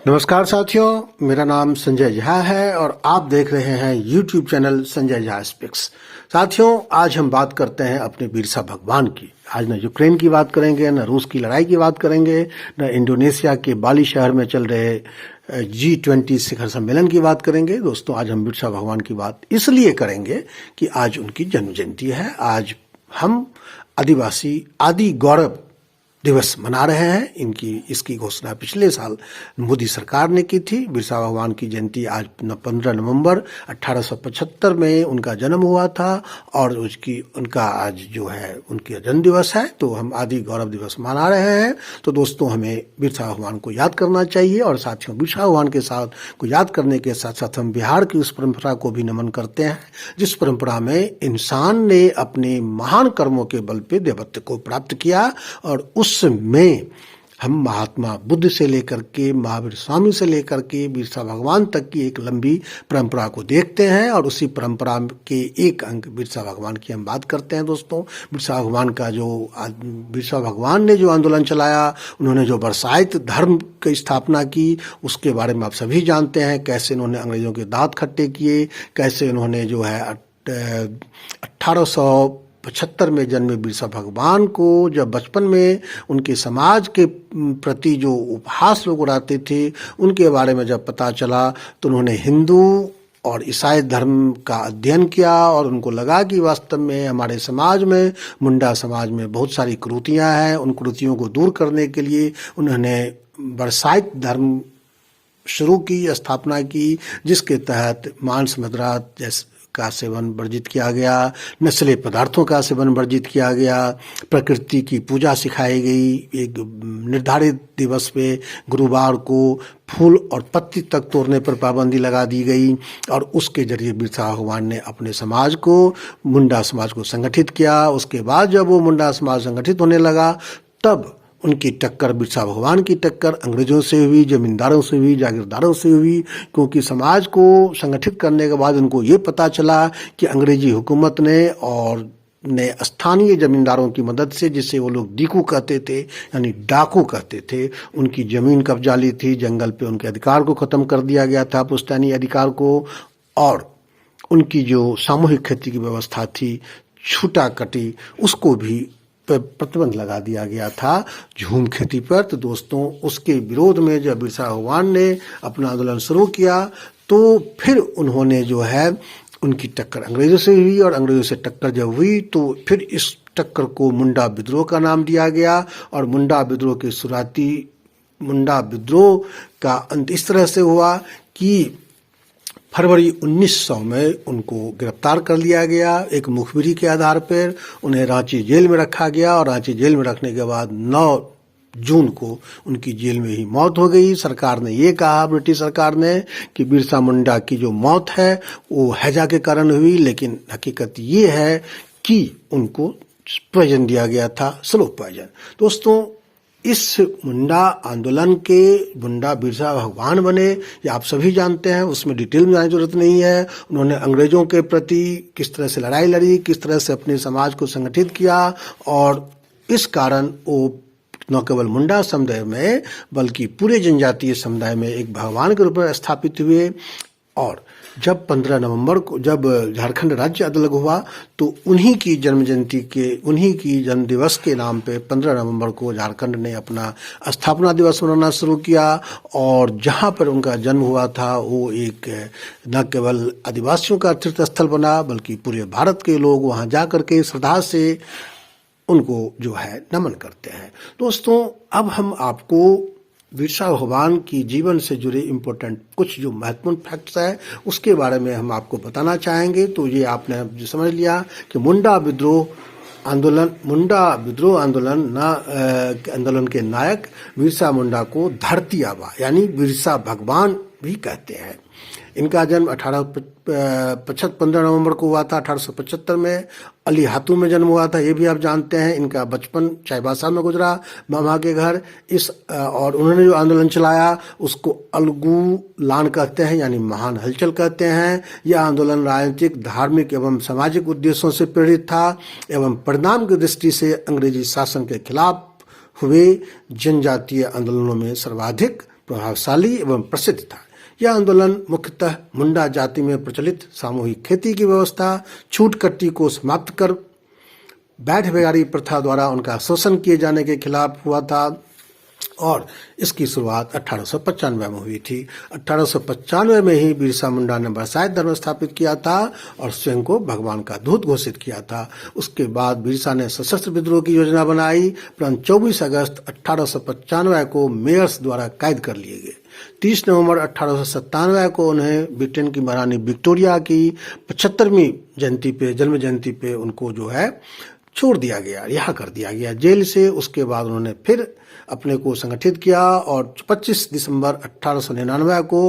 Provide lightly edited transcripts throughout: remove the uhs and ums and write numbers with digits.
नमस्कार साथियों, मेरा नाम संजय झा है और आप देख रहे हैं YouTube channel Sanjay Jha speaks. साथियों, आज हम बात करते हैं अपने बिरसा भगवान की। आज न यूक्रेन की बात करेंगे, न रूस की लड़ाई की बात करेंगे, न इंडोनेशिया के बाली शहर में चल रहे G20 शिखर सम्मेलन की बात करेंगे। दोस्तों, आज हम बिरसा भगवान की बात इसलिए करेंगे कि आज उनकी जन्म जयंती है। आज हम आदिवासी आदि गौरव दिवस मना रहे हैं। इसकी घोषणा पिछले साल मोदी सरकार ने की थी। बिरसा भगवान की जयंती आज 15 नवंबर 1875 में उनका जन्म हुआ था और उनका आज जो है उनका जन्म दिवस है, तो हम आदि गौरव दिवस मना रहे हैं। तो दोस्तों, हमें बिरसा भगवान को याद करना चाहिए और साथियों, बिरसा भगवान के साथ को याद करने के साथ साथ हम बिहार की उस परंपरा को भी नमन करते हैं जिस परंपरा में इंसान ने अपने महान कर्मों के बल पे देवत्व को प्राप्त किया। और उसमें हम महात्मा बुद्ध से लेकर के महावीर स्वामी से लेकर के बिरसा भगवान तक की एक लंबी परंपरा को देखते हैं और उसी परंपरा के एक अंग बिरसा भगवान की हम बात करते हैं। दोस्तों, बिरसा भगवान ने जो आंदोलन चलाया, उन्होंने जो बरसाइत धर्म की स्थापना की, उसके बारे में आप सभी जानते हैं। कैसे उन्होंने अंग्रेजों के दांत खट्टे किए, कैसे उन्होंने जो है 1875 में जन्मे बिरसा भगवान को जब बचपन में उनके समाज के प्रति जो उपहास लोग उड़ाते थे, उनके बारे में जब पता चला तो उन्होंने हिंदू और ईसाई धर्म का अध्ययन किया और उनको लगा कि वास्तव में हमारे समाज में, मुंडा समाज में बहुत सारी कुरीतियां हैं। उन कुरीतियों को दूर करने के लिए उन्होंने बरसाइत धर्म शुरू की, स्थापना की, जिसके तहत मांस मदिरा का सेवन वर्जित किया गया, नस्ले पदार्थों का सेवन वर्जित किया गया, प्रकृति की पूजा सिखाई गई। एक निर्धारित दिवस पे गुरुवार को फूल और पत्ती तक तोड़ने पर पाबंदी लगा दी गई और उसके जरिए बिरसा भगवान ने अपने समाज को, मुंडा समाज को संगठित किया। उसके बाद जब वो मुंडा समाज संगठित होने लगा, तब उनकी टक्कर, बिरसा भगवान की टक्कर अंग्रेजों से हुई, जमींदारों से हुई, जागीरदारों से हुई। क्योंकि समाज को संगठित करने के बाद उनको ये पता चला कि अंग्रेजी हुकूमत ने स्थानीय जमींदारों की मदद से, जिसे वो लोग डीकू कहते थे यानी डाकू कहते थे, उनकी जमीन कब्जा ली थी। जंगल पे उनके अधिकार को खत्म कर दिया गया था, पुश्तैनी अधिकार को, और उनकी जो सामूहिक खेती की व्यवस्था थी, छूटा कटी, उसको भी प्रतिबंध लगा दिया गया था, झूम खेती पर। तो दोस्तों, उसके विरोध में जब बिरसा भगवान ने अपना आंदोलन शुरू किया, तो फिर उन्होंने जो है उनकी टक्कर अंग्रेजों से हुई और अंग्रेजों से टक्कर जब हुई तो फिर इस टक्कर को मुंडा विद्रोह का नाम दिया गया। और मुंडा विद्रोह के शुरुआती मुंडा विद्रोह का अंत इस तरह से हुआ कि फरवरी 1900 में उनको गिरफ्तार कर लिया गया। एक मुखबिरी के आधार पर उन्हें रांची जेल में रखा गया और रांची जेल में रखने के बाद 9 जून को उनकी जेल में ही मौत हो गई। सरकार ने ये कहा, ब्रिटिश सरकार ने, कि बिरसा मुंडा की जो मौत है वो हैजा के कारण हुई, लेकिन हकीकत ये है कि उनको पॉइजन दिया गया था, स्लो पॉइजन। दोस्तों, इस मुंडा आंदोलन के मुंडा बिरसा भगवान बने, ये आप सभी जानते हैं, उसमें डिटेल में जाने की जरूरत नहीं है। उन्होंने अंग्रेजों के प्रति किस तरह से लड़ाई लड़ी, किस तरह से अपने समाज को संगठित किया, और इस कारण वो न केवल मुंडा समुदाय में बल्कि पूरे जनजातीय समुदाय में एक भगवान के रूप में स्थापित हुए। और जब 15 नवंबर को जब झारखंड राज्य अलग हुआ, तो उन्हीं की जन्म दिवस के नाम पे 15 नवंबर को झारखंड ने अपना स्थापना दिवस मनाना शुरू किया। और जहां पर उनका जन्म हुआ था, वो एक न केवल आदिवासियों का तीर्थ स्थल बना, बल्कि पूरे भारत के लोग वहां जाकर के श्रद्धा से उनको जो है नमन करते हैं। दोस्तों, अब हम आपको बिरसा भगवान की जीवन से जुड़े इम्पोर्टेंट कुछ जो महत्वपूर्ण फैक्ट्स है उसके बारे में हम आपको बताना चाहेंगे। तो ये आपने समझ लिया कि मुंडा विद्रोह आंदोलन के नायक बिरसा मुंडा को धरती आबा यानी बिरसा भगवान भी कहते हैं। इनका जन्म 15 नवंबर को हुआ था 1875 में। अली हातू में जन्म हुआ था, ये भी आप जानते हैं। इनका बचपन चाईबासा में गुजरा, मामा के घर। और उन्होंने जो आंदोलन चलाया उसको अलगू लान कहते हैं, यानी महान हलचल कहते हैं। यह आंदोलन राजनीतिक, धार्मिक एवं सामाजिक उद्देश्यों से प्रेरित था एवं परिणाम की दृष्टि से अंग्रेजी शासन के खिलाफ हुए जनजातीय आंदोलनों में सर्वाधिक प्रभावशाली एवं प्रसिद्ध था। यह आंदोलन मुख्यतः मुंडा जाति में प्रचलित सामूहिक खेती की व्यवस्था, छूट कट्टी को समाप्त कर बैठ बेगारी प्रथा द्वारा उनका शोषण किए जाने के खिलाफ हुआ था और इसकी शुरुआत 1895 में हुई थी। 1895 में ही बिरसा मुंडा ने बरसाइत धर्म स्थापित किया था और स्वयं को भगवान का दूत घोषित किया था। उसके बाद बिरसा ने सशस्त्र विद्रोह की योजना बनाई, परंतु 24 अगस्त 1895 को मेयर्स द्वारा कैद कर लिए गए। 30 नवंबर 1897 को उन्हें ब्रिटेन की महारानी विक्टोरिया की 75वीं जयंती पे, जन्म जयंती पे उनको जो है छोड़ दिया गया, रिहा कर दिया गया जेल से। उसके बाद उन्होंने फिर अपने को संगठित किया और 25 दिसंबर 1899 को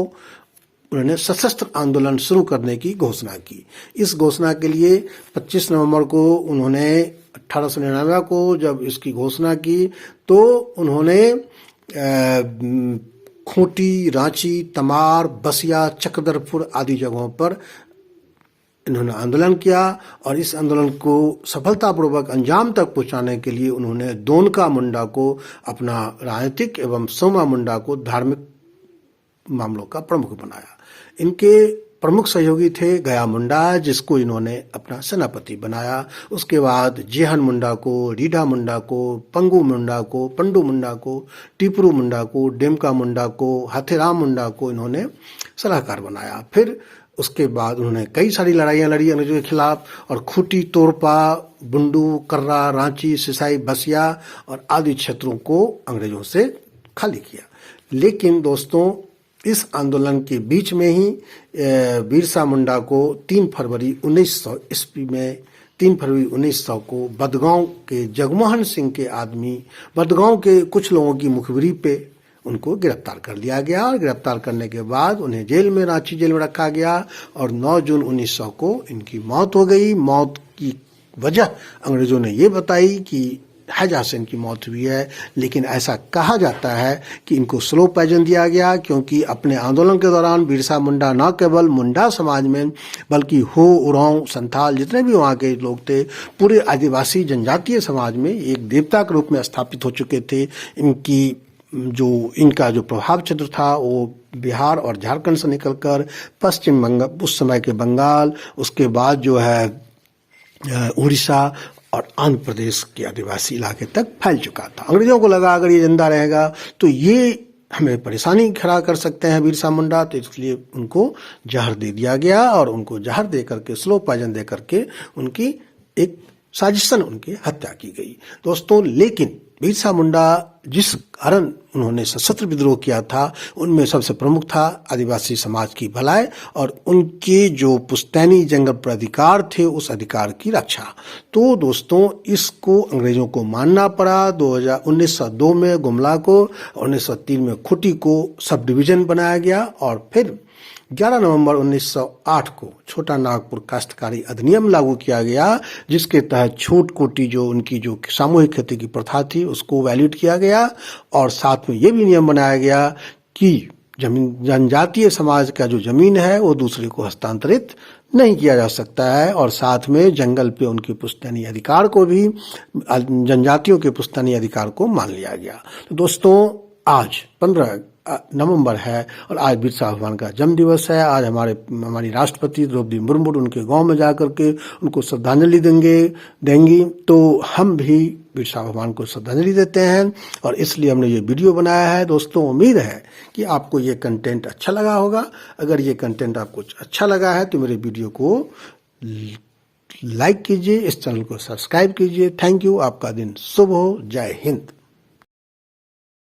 उन्होंने सशस्त्र आंदोलन शुरू करने की घोषणा की। इस घोषणा के लिए 25 नवंबर को उन्होंने 1899 को जब इसकी घोषणा की तो उन्होंने खूंटी, रांची, तमार, बसिया, चक्रधरपुर आदि जगहों पर इन्होंने आंदोलन किया और इस आंदोलन को सफलतापूर्वक अंजाम तक पहुंचाने के लिए उन्होंने दोनका मुंडा को अपना राजनीतिक एवं सोमा मुंडा को धार्मिक मामलों का प्रमुख बनाया। इनके प्रमुख सहयोगी थे गया मुंडा, जिसको इन्होंने अपना सेनापति बनाया। उसके बाद जेहन मुंडा को, रीढ़ा मुंडा को, पंगू मुंडा को, पंडू मुंडा को, टीपरू मुंडा को, डेमका मुंडा को, हाथेराम मुंडा को इन्होंने सलाहकार बनाया। फिर उसके बाद उन्होंने कई सारी लड़ाइयाँ लड़ी अंग्रेजों के खिलाफ और खूंटी, तोरपा, बुंडू, कर्रा, रांची, सिसाई, बसिया और आदि क्षेत्रों को अंग्रेजों से खाली किया। लेकिन दोस्तों इस आंदोलन के बीच में ही बिरसा मुंडा को 3 फरवरी 1900 ईस्वी में 3 फरवरी 1900 को बदगांव के जगमोहन सिंह के आदमी, बदगांव के कुछ लोगों की मुखबिरी पे उनको गिरफ्तार कर लिया गया और गिरफ्तार करने के बाद उन्हें जेल में, रांची जेल में रखा गया और 9 जून 1900 को इनकी मौत हो गई। मौत की वजह अंग्रेजों ने ये बताई कि हैजा से इनकी मौत हुई है, लेकिन ऐसा कहा जाता है कि इनको स्लो पॉइजन दिया गया क्योंकि अपने आंदोलन के दौरान बिरसा मुंडा न केवल मुंडा समाज में बल्कि हो, उरांव, संथाल जितने भी वहाँ के लोग थे, पूरे आदिवासी जनजातीय समाज में एक देवता के रूप में स्थापित हो चुके थे। इनका जो प्रभाव क्षेत्र था वो बिहार और झारखंड से निकलकर पश्चिम बंगाल, उस समय के बंगाल, उसके बाद जो है उड़ीसा और आंध्र प्रदेश के आदिवासी इलाके तक फैल चुका था। अंग्रेजों को लगा अगर ये जिंदा रहेगा तो ये हमें परेशानी खड़ा कर सकते हैं बिरसा मुंडा, तो इसलिए उनको जहर दे दिया गया और उनको जहर दे करके, स्लो पॉइजन दे करके उनकी एक साजिशन उनकी हत्या की गई दोस्तों। लेकिन बिरसा मुंडा जिस कारण उन्होंने सशस्त्र विद्रोह किया था उनमें सबसे प्रमुख था आदिवासी समाज की भलाई और उनके जो पुश्तैनी जंगल पर अधिकार थे उस अधिकार की रक्षा। तो दोस्तों इसको अंग्रेजों को मानना पड़ा। 1902 में गुमला को, 1903 में खूंटी को सब डिवीजन बनाया गया और फिर 11 नवंबर 1908 को छोटा नागपुर काश्तकारी अधिनियम लागू किया गया, जिसके तहत छूट कोटी जो उनकी जो सामूहिक खेती की प्रथा थी उसको वैलिड किया गया और साथ में ये भी नियम बनाया गया कि जनजातीय समाज का जो जमीन है वो दूसरे को हस्तांतरित नहीं किया जा सकता है और साथ में जंगल पे उनके पुश्तैनी अधिकार को भी, जनजातियों के पुश्तैनी अधिकार को मान लिया गया। तो दोस्तों आज 15 नवंबर है और आज बिरसा भगवान का जन्म दिवस है। आज हमारी राष्ट्रपति द्रौपदी मुर्मू उनके गांव में जाकर के उनको श्रद्धांजलि देंगी। तो हम भी बिरसा भगवान को श्रद्धांजलि देते हैं और इसलिए हमने ये वीडियो बनाया है। दोस्तों उम्मीद है कि आपको ये कंटेंट अच्छा लगा होगा। अगर ये कंटेंट आपको अच्छा लगा है तो मेरे वीडियो को लाइक कीजिए, इस चैनल को सब्सक्राइब कीजिए। Thank you. आपका दिन शुभ हो। जय हिंद।